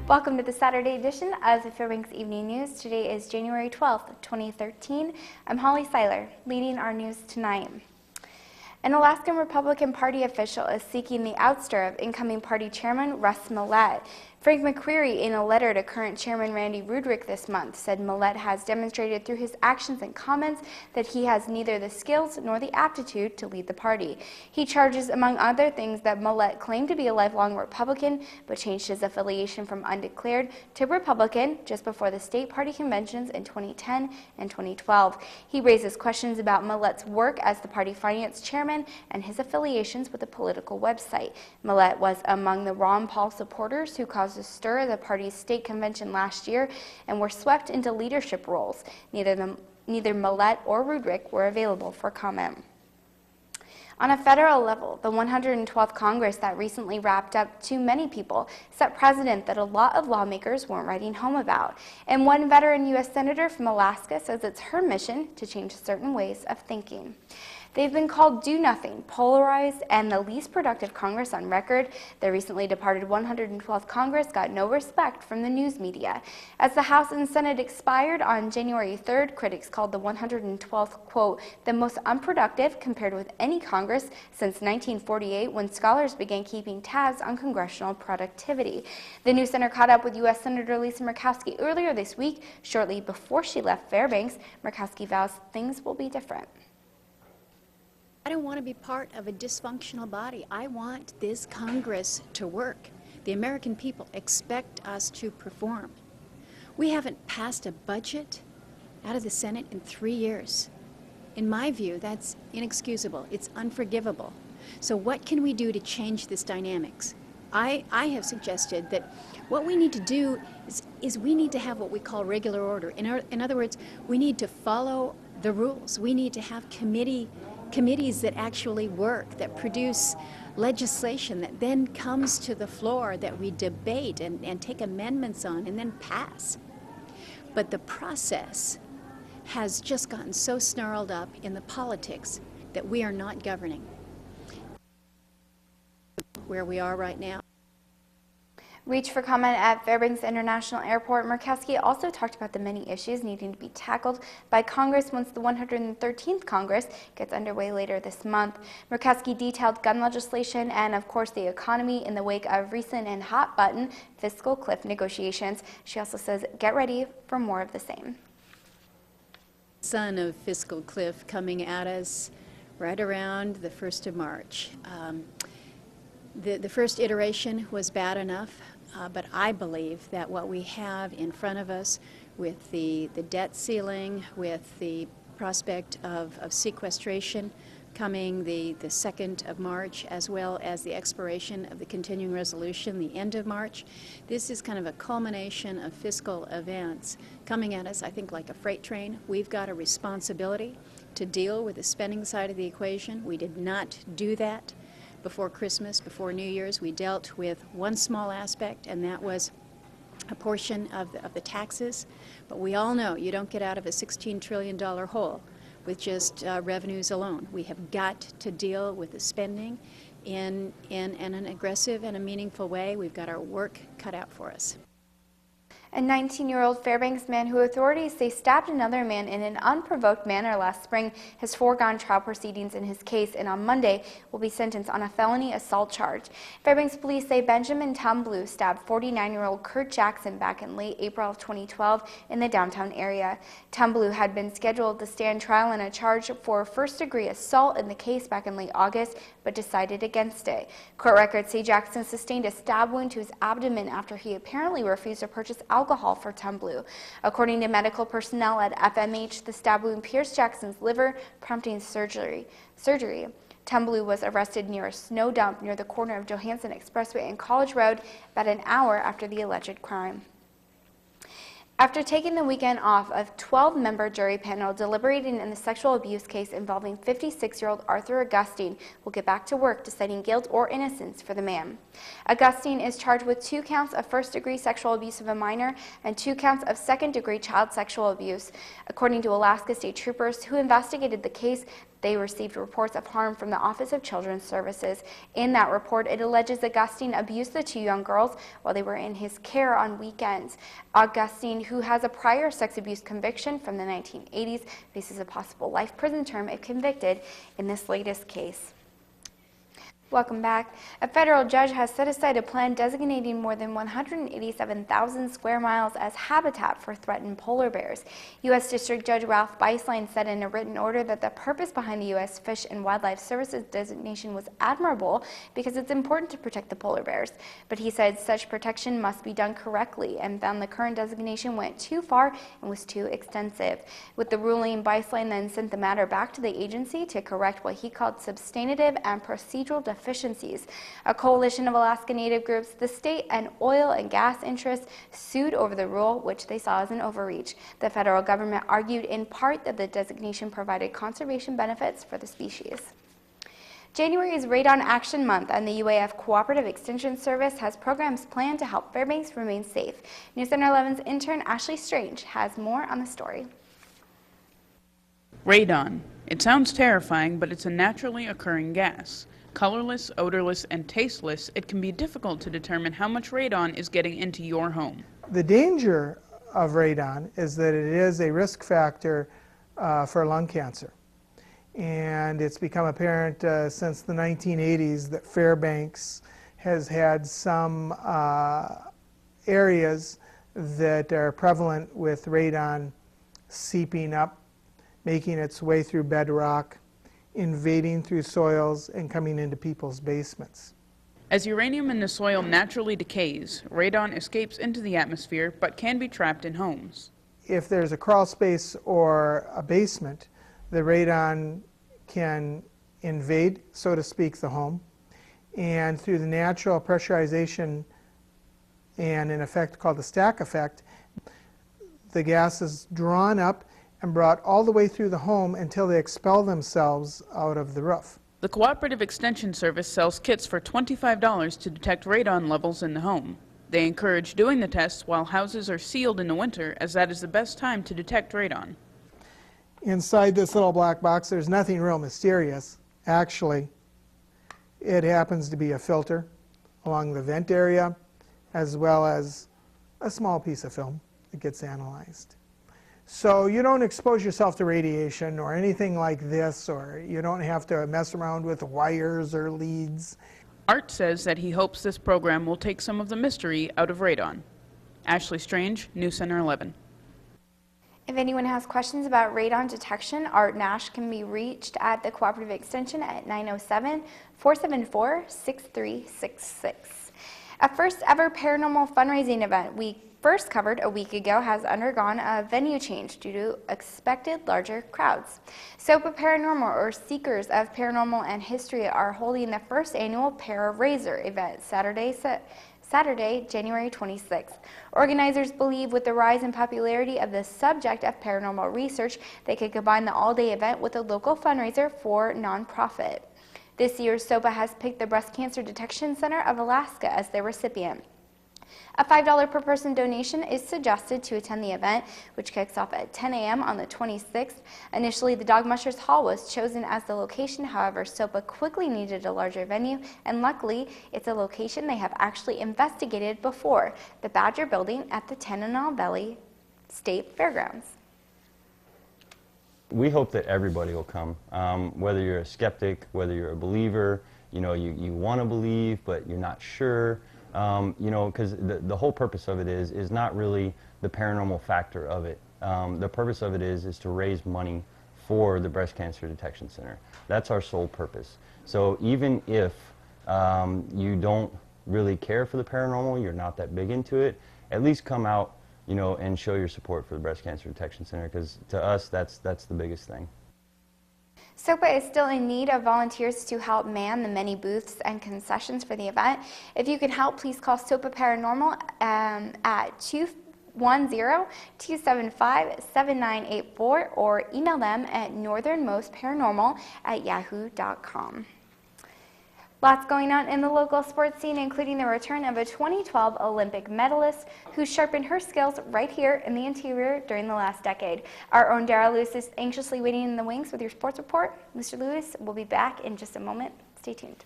Welcome to the Saturday edition of the Fairbanks Evening News. Today is January 12th, 2013. I'm Holly Seiler, leading our news tonight. An Alaskan Republican Party official is seeking the ouster of incoming party chairman Russ Millett. Frank McCreary, in a letter to current chairman Randy Rudrick this month, said Millett has demonstrated through his actions and comments that he has neither the skills nor the aptitude to lead the party. He charges, among other things, that Millett claimed to be a lifelong Republican but changed his affiliation from undeclared to Republican just before the state party conventions in 2010 and 2012. He raises questions about Millett's work as the party finance chairman and his affiliations with the political website. Millett was among the Ron Paul supporters who caused a stir at the party's state convention last year and were swept into leadership roles. Neither Millett or Rudrick were available for comment. On a federal level, the 112th Congress that recently wrapped up, to many people, set precedent that a lot of lawmakers weren't writing home about. And one veteran U.S. Senator from Alaska says it's her mission to change certain ways of thinking. They've been called do-nothing, polarized, and the least productive Congress on record. The recently departed 112th Congress got no respect from the news media. As the House and Senate expired on January 3rd, critics called the 112th, quote, the most unproductive compared with any Congress since 1948, when scholars began keeping tabs on congressional productivity. The News Center caught up with U.S. Senator Lisa Murkowski earlier this week. Shortly before she left Fairbanks, Murkowski vows things will be different. I don't want to be part of a dysfunctional body. I want this Congress to work. The American people expect us to perform. We haven't passed a budget out of the Senate in 3 years. In my view, that's inexcusable. It's unforgivable. So what can we do to change this dynamics? I have suggested that what we need to do is we need to have what we call regular order. In other words, we need to follow the rules. We need to have committees that actually work, that produce legislation that then comes to the floor, that we debate and take amendments on and then pass. But the process has just gotten so snarled up in the politics that we are not governing where we are right now. Reach for comment at Fairbanks International Airport. Murkowski also talked about the many issues needing to be tackled by Congress once the 113th Congress gets underway later this month. Murkowski detailed gun legislation and, of course, the economy in the wake of recent and hot-button fiscal cliff negotiations. She also says, get ready for more of the same. Son of fiscal cliff coming at us right around the 1st of March. The first iteration was bad enough. But I believe that what we have in front of us with the debt ceiling, with the prospect of sequestration coming the 2nd of March, as well as the expiration of the continuing resolution, the end of March, this is kind of a culmination of fiscal events coming at us, I think, like a freight train. We've got a responsibility to deal with the spending side of the equation. We did not do that before Christmas, before New Year's. We dealt with one small aspect, and that was a portion of the taxes. But we all know you don't get out of a $16 trillion hole with just revenues alone. We have got to deal with the spending in an aggressive and a meaningful way. We've got our work cut out for us. A 19-year-old Fairbanks man who authorities say stabbed another man in an unprovoked manner last spring has foregone trial proceedings in his case and on Monday will be sentenced on a felony assault charge. Fairbanks police say Benjamin Tumblue stabbed 49-year-old Kurt Jackson back in late April of 2012 in the downtown area. Tumblue had been scheduled to stand trial on a charge for first-degree assault in the case back in late August, but decided against it. Court records say Jackson sustained a stab wound to his abdomen after he apparently refused to purchase alcohol for Tumblue. According to medical personnel at FMH, the stab wound pierced Jackson's liver, prompting surgery. Tumblue was arrested near a snow dump near the corner of Johansson Expressway and College Road about an hour after the alleged crime. After taking the weekend off, a 12-member jury panel deliberating in the sexual abuse case involving 56-year-old Arthur Augustine will get back to work deciding guilt or innocence for the man. Augustine is charged with 2 counts of first-degree sexual abuse of a minor and 2 counts of second-degree child sexual abuse. According to Alaska State Troopers who investigated the case, They received reports of harm from the Office of Children's Services. In that report, it alleges Augustine abused the 2 young girls while they were in his care on weekends. Augustine, who has a prior sex abuse conviction from the 1980s, faces a possible life prison term if convicted in this latest case. Welcome back. A federal judge has set aside a plan designating more than 187,000 square miles as habitat for threatened polar bears. U.S. District Judge Ralph Beislein said in a written order that the purpose behind the U.S. Fish and Wildlife Service's designation was admirable because it's important to protect the polar bears. But he said such protection must be done correctly and found the current designation went too far and was too extensive. With the ruling, Beislein then sent the matter back to the agency to correct what he called substantive and procedural deficiencies. A coalition of Alaska Native groups, the state, and oil and gas interests sued over the rule, which they saw as an overreach. The federal government argued in part that the designation provided conservation benefits for the species. January is Radon Action Month, and the UAF Cooperative Extension Service has programs planned to help Fairbanks remain safe. News Center 11's intern Ashley Strange has more on the story. Radon. It sounds terrifying, but it's a naturally occurring gas. Colorless, odorless, and tasteless, it can be difficult to determine how much radon is getting into your home. The danger of radon is that it is a risk factor for lung cancer. And it's become apparent since the 1980s that Fairbanks has had some areas that are prevalent with radon seeping up, making its way through bedrock, invading through soils, and coming into people's basements. As uranium in the soil naturally decays, radon escapes into the atmosphere but can be trapped in homes. If there's a crawl space or a basement, the radon can invade, so to speak, the home, and through the natural pressurization and an effect called the stack effect, the gas is drawn up and brought all the way through the home until they expel themselves out of the roof. The Cooperative Extension Service sells kits for $25 to detect radon levels in the home. They encourage doing the tests while houses are sealed in the winter, as that is the best time to detect radon. Inside this little black box, there's nothing real mysterious. Actually, it happens to be a filter along the vent area, as well as a small piece of film that gets analyzed. So you don't expose yourself to radiation or anything like this, or you don't have to mess around with wires or leads. Art says that he hopes this program will take some of the mystery out of radon. Ashley Strange, News Center 11. If anyone has questions about radon detection, Art Nash can be reached at the Cooperative Extension at 907-474-6366. A first ever paranormal fundraising event we first covered a week ago has undergone a venue change due to expected larger crowds. SOPA Paranormal, or Seekers of Paranormal and History, are holding the first annual Para-Raiser event Saturday, January 26th. Organizers believe with the rise in popularity of the subject of paranormal research, they could combine the all-day event with a local fundraiser for nonprofit. This year, SOPA has picked the Breast Cancer Detection Center of Alaska as their recipient. A $5 per person donation is suggested to attend the event, which kicks off at 10 a.m. on the 26th. Initially, the Dog Mushers Hall was chosen as the location. However, SOPA quickly needed a larger venue, and luckily, it's a location they have actually investigated before, the Badger Building at the Tanana Valley State Fairgrounds. We hope that everybody will come, whether you're a skeptic, whether you're a believer, you want to believe, but you're not sure. Because the whole purpose of it is not really the paranormal factor of it. The purpose of it is to raise money for the Breast Cancer Detection Center. That's our sole purpose. So even if you don't really care for the paranormal, you're not that big into it, at least come out, and show your support for the Breast Cancer Detection Center, because to us, that's the biggest thing. SOPA is still in need of volunteers to help man the many booths and concessions for the event. If you can help, please call SOPA Paranormal at 210-275-7984 or email them at northernmostparanormal@yahoo.com. Lots going on in the local sports scene, including the return of a 2012 Olympic medalist who sharpened her skills right here in the interior during the last decade. Our own Dara Lewis is anxiously waiting in the wings with your sports report. Mr. Lewis will be back in just a moment. Stay tuned.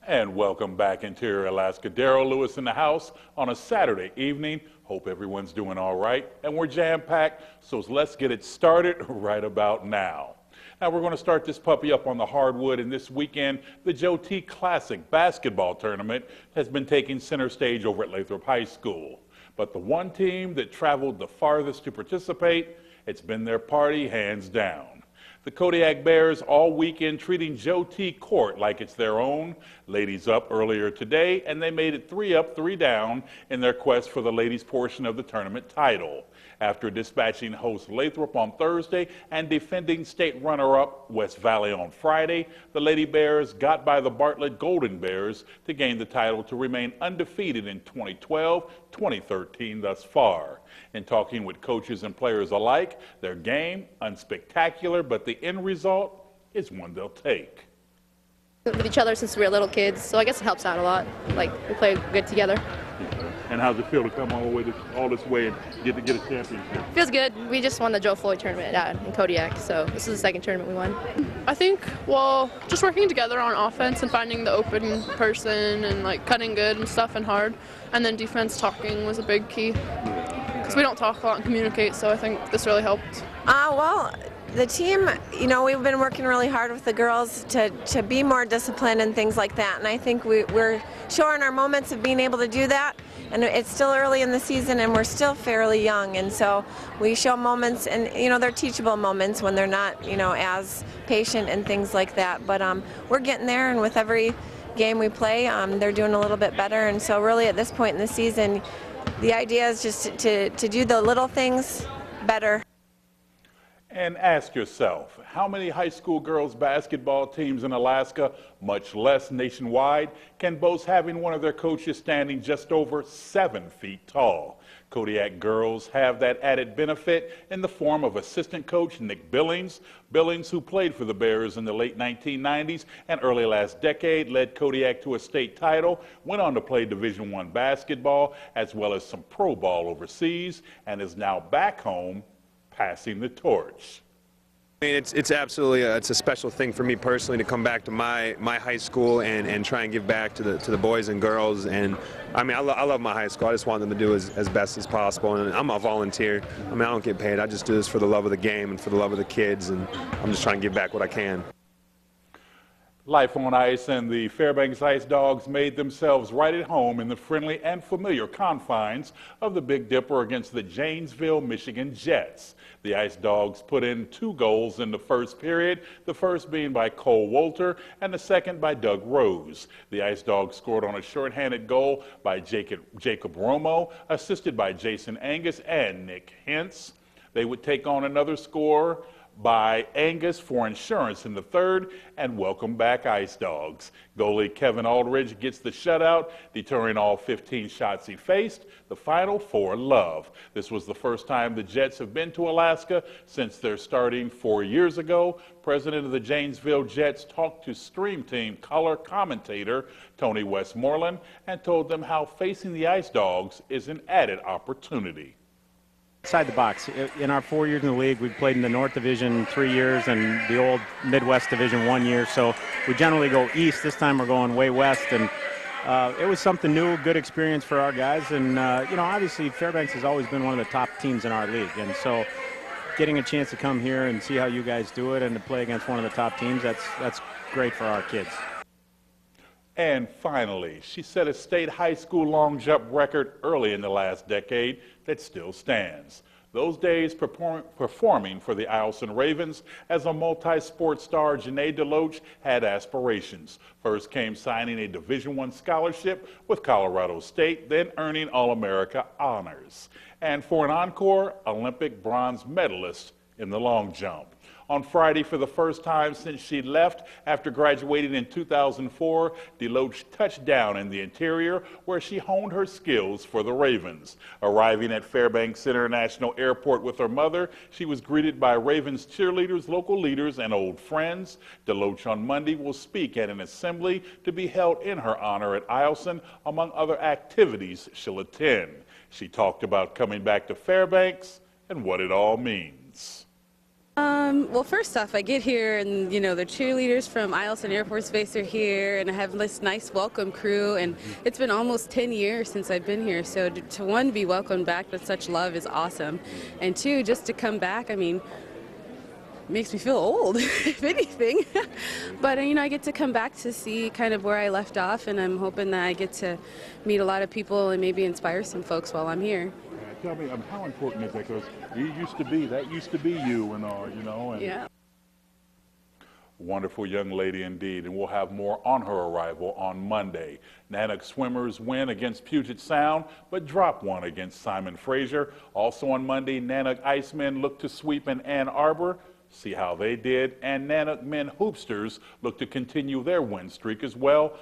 And welcome back, Interior Alaska. Daryl Lewis in the house on a Saturday evening. Hope everyone's doing all right. And we're jam-packed, so let's get it started right about now. Now we're going to start this puppy up on the hardwood, and this weekend, the Joe T. Classic basketball tournament has been taking center stage over at Lathrop High School. But the one team that traveled the farthest to participate, it's been their party hands down. The Kodiak Bears all weekend treating Joe T. Court like it's their own. Ladies up earlier today, and they made it 3 up, 3 down in their quest for the ladies' portion of the tournament title. After dispatching host Lathrop on Thursday and defending state runner-up West Valley on Friday, the Lady Bears got by the Bartlett Golden Bears to gain the title to remain undefeated in 2012-2013 thus far. In talking with coaches and players alike, their game, unspectacular, but the end result is one they'll take. With each other since we were little kids, so I guess it helps out a lot. Like, we play good together. And how's it feel to come all this way and get a championship? Feels good. We just won the Joe Floyd tournament in Kodiak, so this is the second tournament we won. I think, well, just working together on offense and finding the open person and like cutting good and stuff and hard, and then defense talking was a big key because we don't talk a lot and communicate, so I think this really helped. Well, the team, you know, we've been working really hard with the girls to be more disciplined and things like that, and I think we're showing our moments of being able to do that. And it's still early in the season, and we're still fairly young, and so we show moments, and you know, they're teachable moments when they're not, you know, as patient and things like that. But we're getting there, and with every game we play, they're doing a little bit better. And so really at this point in the season, the idea is just to do the little things better. And ask yourself, how many high school girls basketball teams in Alaska, much less nationwide, can boast having one of their coaches standing just over 7 feet tall? Kodiak girls have that added benefit in the form of assistant coach Nick Billings. Billings, who played for the Bears in the late 1990s and early last decade, led Kodiak to a state title, went on to play Division I basketball as well as some pro ball overseas, and is now back home passing the torch. I mean, it's absolutely it's a special thing for me personally to come back to my high school and try and give back to the boys and girls. And I mean, I love my high school. I just want them to do as best as possible. And I'm a volunteer. I mean, I don't get paid. I just do this for the love of the game and for the love of the kids. And I'm just trying to give back what I can. Life on ice, and the Fairbanks Ice Dogs made themselves right at home in the friendly and familiar confines of the Big Dipper against the Janesville, Michigan Jets. The Ice Dogs put in 2 goals in the first period, the first being by Cole Wolter and the second by Doug Rose. The Ice Dogs scored on a shorthanded goal by Jacob Romo, assisted by Jason Angus and Nick Hintz. They would take on another score by Angus for insurance in the third, and welcome back Ice Dogs. Goalie Kevin Aldridge gets the shutout, deterring all 15 shots he faced. The final 4 love. This was the first time the Jets have been to Alaska since their starting 4 years ago. President of the Janesville Jets talked to Stream Team color commentator Tony Westmoreland and told them how facing the Ice Dogs is an added opportunity. Outside the box. In our 4 years in the league, we've played in the North Division 3 years and the old Midwest Division 1 year. So we generally go east. This time we're going way west, and it was something new, good experience for our guys. And you know, obviously Fairbanks has always been one of the top teams in our league, and so getting a chance to come here and see how you guys do it and to play against one of the top teams, that's great for our kids. And finally, she set a state high school long jump record early in the last decade that still stands. Those days performing for the Eielson Ravens as a multi-sport star, Janae DeLoach had aspirations. First came signing a Division I scholarship with Colorado State, then earning All-America honors. And for an encore, Olympic bronze medalist in the long jump. On Friday, for the first time since she left after graduating in 2004, Deloach touched down in the interior where she honed her skills for the Ravens. Arriving at Fairbanks International Airport with her mother, she was greeted by Ravens cheerleaders, local leaders, and old friends. Deloach on Monday will speak at an assembly to be held in her honor at Eielson, among other activities she'll attend. She talked about coming back to Fairbanks and what it all means. Well, first off, I get here and, you know, the cheerleaders from Eielson Air Force Base are here, and I have this nice welcome crew, and it's been almost 10 years since I've been here, so to one, be welcomed back with such love is awesome, and two, just to come back, I mean, makes me feel old, if anything. But, you know, I get to come back to see kind of where I left off, and I'm hoping that I get to meet a lot of people and maybe inspire some folks while I'm here. Tell me, how important is that? Because that used to be you and all, you know. And yeah. Wonderful young lady indeed, and we'll have more on her arrival on Monday. Nanook swimmers win against Puget Sound, but drop one against Simon Fraser. Also on Monday, Nanook Icemen look to sweep in Ann Arbor. See how they did. And Nanook men hoopsters look to continue their win streak as well.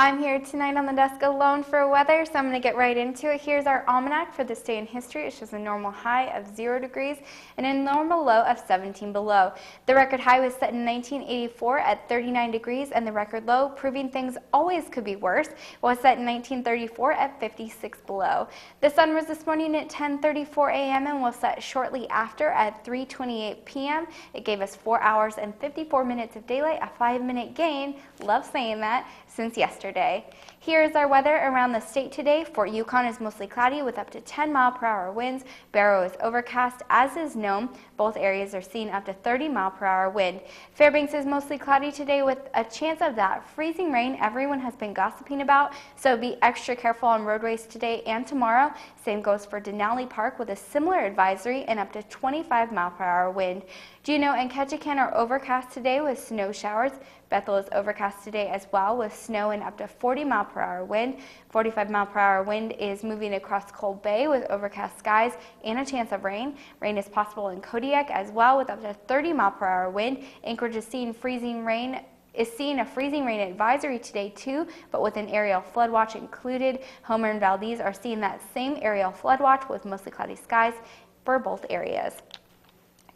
I'm here tonight on the desk alone for weather, so I'm going to get right into it. Here's our almanac for this day in history. It shows a normal high of 0 degrees and a normal low of 17 below. The record high was set in 1984 at 39 degrees, and the record low, proving things always could be worse, was set in 1934 at 56 below. The sun rose this morning at 10:34 a.m. and will set shortly after at 3:28 p.m. It gave us 4 hours and 54 minutes of daylight, a 5-minute gain. Love saying that. Since yesterday. Here is our weather around the state today. Fort Yukon is mostly cloudy with up to 10-mile-per-hour winds. Barrow is overcast, as is Nome. Both areas are seeing up to 30-mile-per-hour wind. Fairbanks is mostly cloudy today with a chance of that freezing rain everyone has been gossiping about, so be extra careful on roadways today and tomorrow. Same goes for Denali Park with a similar advisory and up to 25-mile-per-hour wind. Juneau and Ketchikan are overcast today with snow showers. Bethel is overcast today as well with snow and up to 40-mile-per-hour wind. 45-mile-per-hour wind is moving across Cold Bay with overcast skies and a chance of rain. Rain is possible in Kodiak as well with up to 30-mile-per-hour wind. Anchorage is seeing a freezing rain advisory today too, but with an aerial flood watch included. Homer and Valdez are seeing that same aerial flood watch with mostly cloudy skies for both areas.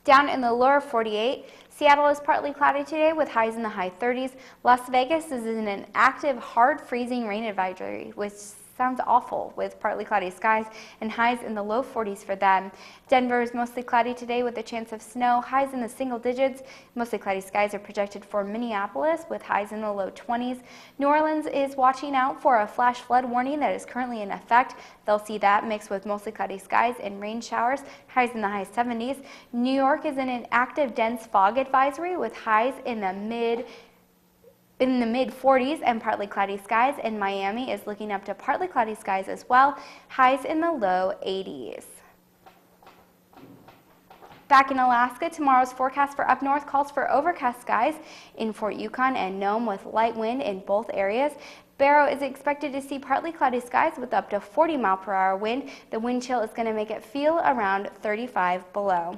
Down in the lower 48, Seattle is partly cloudy today with highs in the high 30s. Las Vegas is in an active hard freezing rain advisory, which sounds awful, with partly cloudy skies and highs in the low 40s for them. Denver is mostly cloudy today with a chance of snow, highs in the single digits. Mostly cloudy skies are projected for Minneapolis with highs in the low 20s. New Orleans is watching out for a flash flood warning that is currently in effect. They'll see that mixed with mostly cloudy skies and rain showers, highs in the high 70s. New York is in an active dense fog advisory with highs in the mid 40s and partly cloudy skies, and Miami is looking up to partly cloudy skies as well, highs in the low 80s. Back in Alaska, tomorrow's forecast for up north calls for overcast skies in Fort Yukon and Nome with light wind in both areas. Barrow is expected to see partly cloudy skies with up to 40-mile-per-hour wind. The wind chill is going to make it feel around 35 below.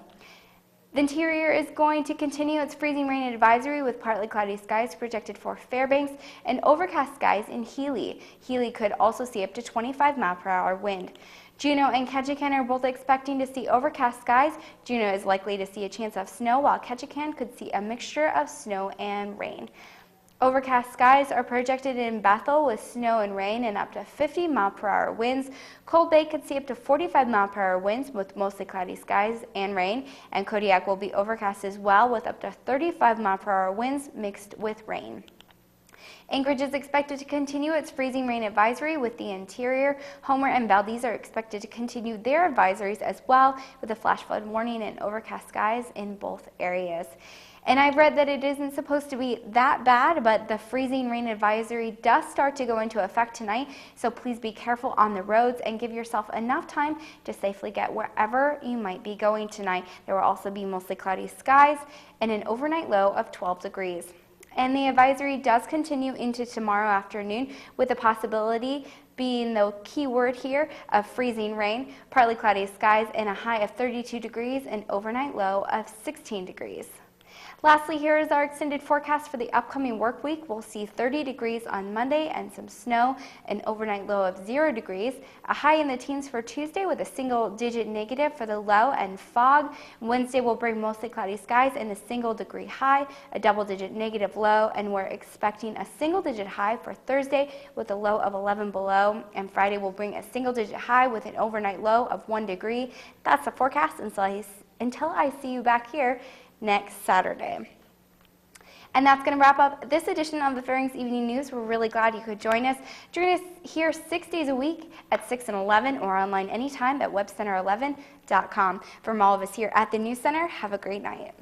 The interior is going to continue its freezing rain advisory with partly cloudy skies projected for Fairbanks and overcast skies in Healy. Healy could also see up to 25-mile-per-hour wind. Juneau and Ketchikan are both expecting to see overcast skies. Juneau is likely to see a chance of snow, while Ketchikan could see a mixture of snow and rain. Overcast skies are projected in Bethel with snow and rain and up to 50-mile-per-hour winds. Cold Bay could see up to 45-mile-per-hour winds with mostly cloudy skies and rain. And Kodiak will be overcast as well with up to 35-mile-per-hour winds mixed with rain. Anchorage is expected to continue its freezing rain advisory with the interior. Homer and Valdez are expected to continue their advisories as well with a flash flood warning and overcast skies in both areas. And I've read that it isn't supposed to be that bad, but the freezing rain advisory does start to go into effect tonight, so please be careful on the roads and give yourself enough time to safely get wherever you might be going tonight. There will also be mostly cloudy skies and an overnight low of 12 degrees. And the advisory does continue into tomorrow afternoon with the possibility being the key word here of freezing rain, partly cloudy skies, and a high of 32 degrees and overnight low of 16 degrees. Lastly, here is our extended forecast for the upcoming work week. We'll see 30 degrees on Monday and some snow, an overnight low of 0 degrees, a high in the teens for Tuesday with a single-digit negative for the low and fog. Wednesday will bring mostly cloudy skies and a single-degree high, a double-digit negative low, and we're expecting a single-digit high for Thursday with a low of 11 below, and Friday will bring a single-digit high with an overnight low of 1 degree. That's the forecast until I see you back here next Saturday. And that's going to wrap up this edition of the Fairbanks Evening News. We're really glad you could join us. Join us here 6 days a week at 6 and 11 or online anytime at webcenter11.com. From all of us here at the News Center, have a great night.